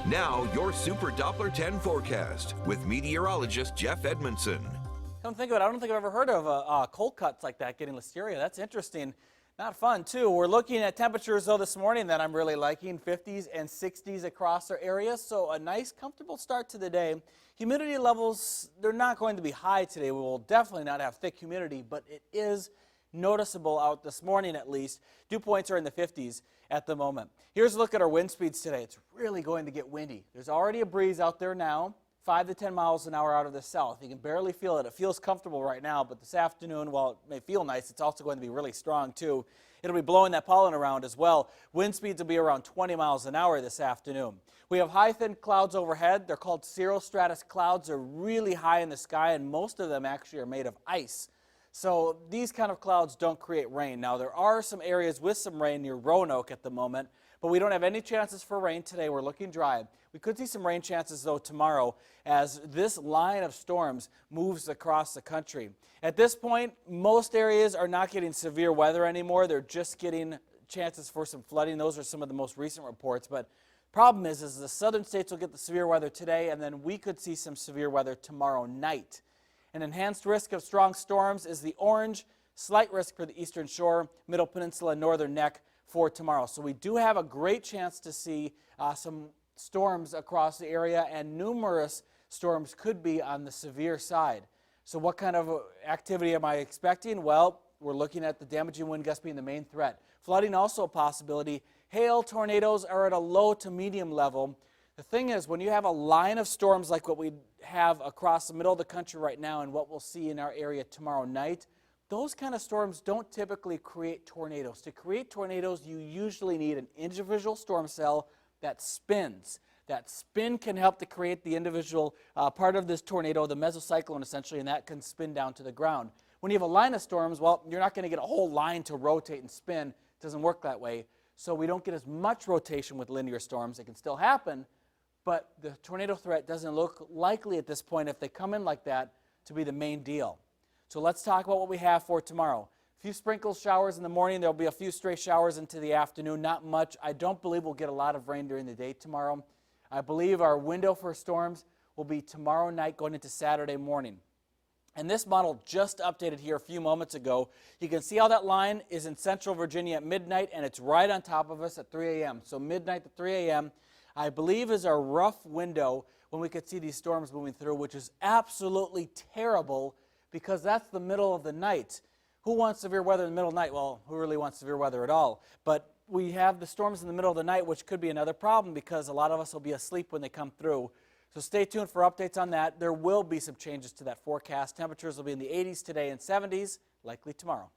Now, your Super Doppler 10 forecast with meteorologist Jeff Edmondson. Come think of it, I don't think I've ever heard of cold cuts like that getting listeria. That's interesting. Not fun, too. We're looking at temperatures, though, this morning that I'm really liking, 50s and 60s across our area, so a nice, comfortable start to the day. Humidity levels, they're not going to be high today. We will definitely not have thick humidity, but it is noticeable out this morning at least. Dew points are in the 50s at the moment. Here's a look at our wind speeds today. It's really going to get windy. There's already a breeze out there now, 5 to 10 miles an hour out of the south. You can barely feel it. It feels comfortable right now, but this afternoon, while it may feel nice, it's also going to be really strong too. It'll be blowing that pollen around as well. Wind speeds will be around 20 miles an hour this afternoon. We have high thin clouds overhead. They're called cirrostratus clouds. They're really high in the sky, and most of them actually are made of ice. So these kind of clouds don't create rain. Now, there are some areas with some rain near Roanoke at the moment, but we don't have any chances for rain today. We're looking dry. We could see some rain chances, though, tomorrow as this line of storms moves across the country. At this point, most areas are not getting severe weather anymore. They're just getting chances for some flooding. Those are some of the most recent reports. But problem is the southern states will get the severe weather today, and then we could see some severe weather tomorrow night. An enhanced risk of strong storms is the orange, slight risk for the eastern shore, middle peninsula, and northern neck for tomorrow. So we do have a great chance to see some storms across the area, and numerous storms could be on the severe side. So what kind of activity am I expecting? Well, we're looking at the damaging wind gusts being the main threat. Flooding also a possibility. Hail, tornadoes are at a low to medium level. The thing is, when you have a line of storms like what we have across the middle of the country right now and what we'll see in our area tomorrow night, those kind of storms don't typically create tornadoes. To create tornadoes, you usually need an individual storm cell that spins. That spin can help to create the individual part of this tornado, the mesocyclone essentially, and that can spin down to the ground. When you have a line of storms, well, you're not going to get a whole line to rotate and spin. It doesn't work that way. So we don't get as much rotation with linear storms. It can still happen, but the tornado threat doesn't look likely at this point, if they come in like that, to be the main deal. So let's talk about what we have for tomorrow. A few sprinkles, showers in the morning. There'll be a few stray showers into the afternoon, not much. I don't believe we'll get a lot of rain during the day tomorrow. I believe our window for storms will be tomorrow night going into Saturday morning. And this model just updated here a few moments ago. You can see how that line is in central Virginia at midnight, and it's right on top of us at 3 a.m. So midnight to 3 a.m. I believe is our rough window when we could see these storms moving through, which is absolutely terrible because that's the middle of the night. Who wants severe weather in the middle of the night? Well, who really wants severe weather at all? But we have the storms in the middle of the night, which could be another problem because a lot of us will be asleep when they come through. So stay tuned for updates on that. There will be some changes to that forecast. Temperatures will be in the 80s today and 70s, likely tomorrow.